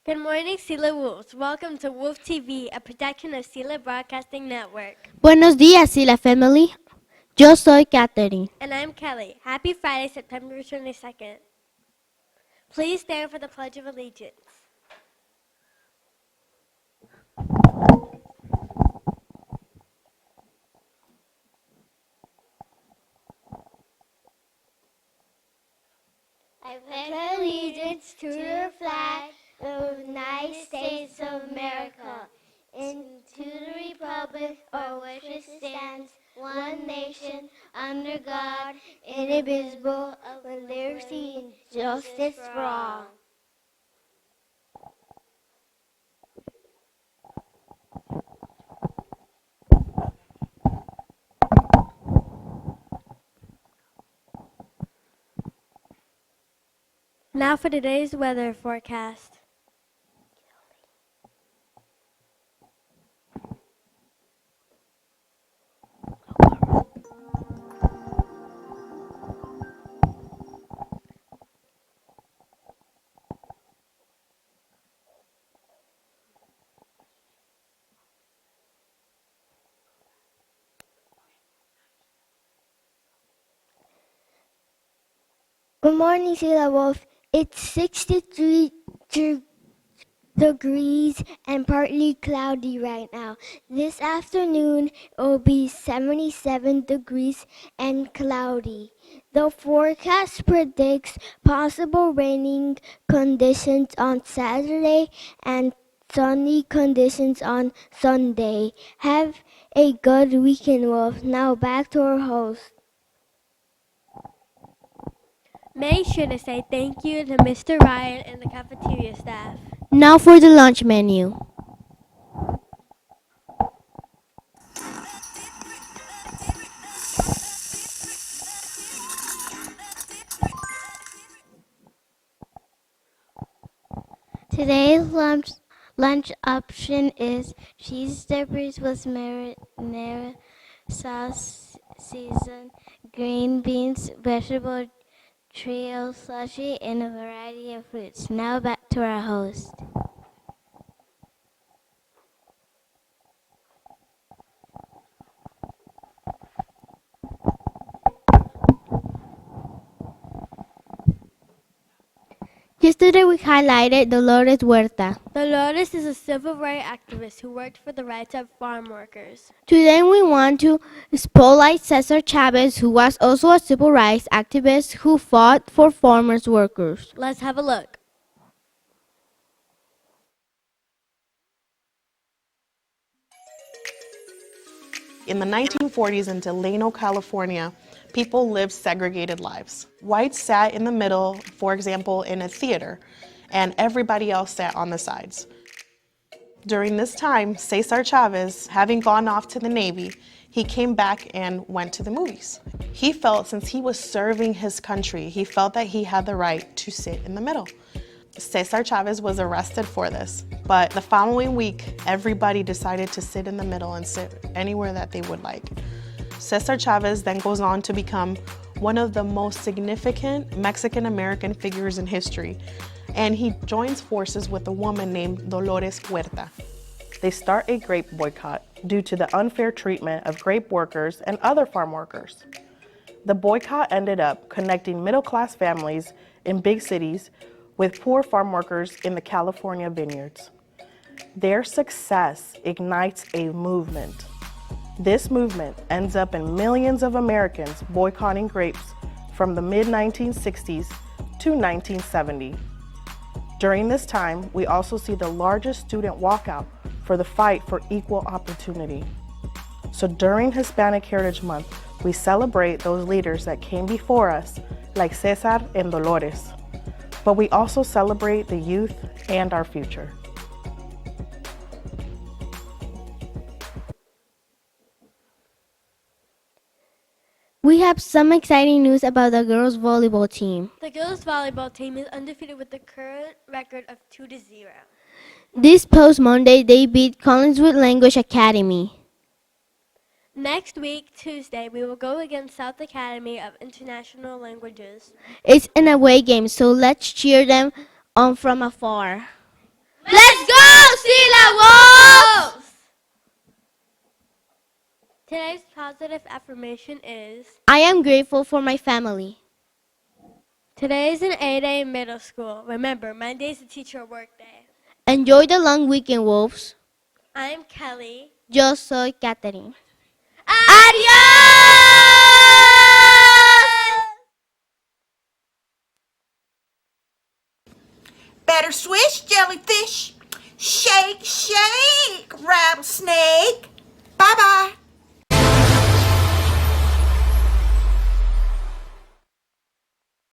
Good morning, Sila Wolves. Welcome to Wolf TV, a production of Sila Broadcasting Network. Buenos días, Sila Family. Yo soy Katherine. And I'm Kelly. Happy Friday, September 22nd. Please stand for the Pledge of Allegiance. I pledge allegiance to the flag of the United States of America and to the republic for which it stands, one nation, under God, indivisible, with liberty and justice for all. Now for today's weather forecast. Good morning, Sila Wolf. It's 63 degrees and partly cloudy right now. This afternoon it will be 77 degrees and cloudy. The forecast predicts possible raining conditions on Saturday and sunny conditions on Sunday. Have a good weekend, Wolf. Now back to our host. Make sure to say thank you to Mr. Ryan and the cafeteria staff. Now for the lunch menu. Today's lunch option is cheese dippers with marinara sauce seasoned, green beans, vegetable trio slushy, and a variety of fruits. Now back to our host. Yesterday we highlighted Dolores Huerta. Dolores is a civil rights activist who worked for the rights of farm workers. Today we want to spotlight Cesar Chavez, who was also a civil rights activist who fought for farmers workers. Let's have a look. In the 1940s in Delano, California, people lived segregated lives. Whites sat in the middle, for example, in a theater, and everybody else sat on the sides. During this time, Cesar Chavez, having gone off to the Navy, he came back and went to the movies. He felt since he was serving his country, he felt that he had the right to sit in the middle. Cesar Chavez was arrested for this, but the following week, everybody decided to sit in the middle and sit anywhere that they would like. Cesar Chavez then goes on to become one of the most significant Mexican-American figures in history, and he joins forces with a woman named Dolores Huerta. They start a grape boycott due to the unfair treatment of grape workers and other farm workers. The boycott ended up connecting middle-class families in big cities with poor farm workers in the California vineyards. Their success ignites a movement. This movement ends up in millions of Americans boycotting grapes from the mid-1960s to 1970. During this time, we also see the largest student walkout for the fight for equal opportunity. So during Hispanic Heritage Month, we celebrate those leaders that came before us, like Cesar and Dolores. But we also celebrate the youth and our future. We have some exciting news about the girls volleyball team. The girls volleyball team is undefeated with the current record of 2-0. This past Monday they beat Collinswood Language Academy. Next week, Tuesday, we will go against South Academy of International Languages. It's an away game, so let's cheer them on from afar. sila wolves! Today's positive affirmation is I am grateful for my family. today is an 8 a.m. middle school. Remember, Monday is a teacher work day. Enjoy the long weekend, wolves. I'm Kelly. Yo soy Katherine. Better swish, jellyfish. Shake, shake, rattlesnake.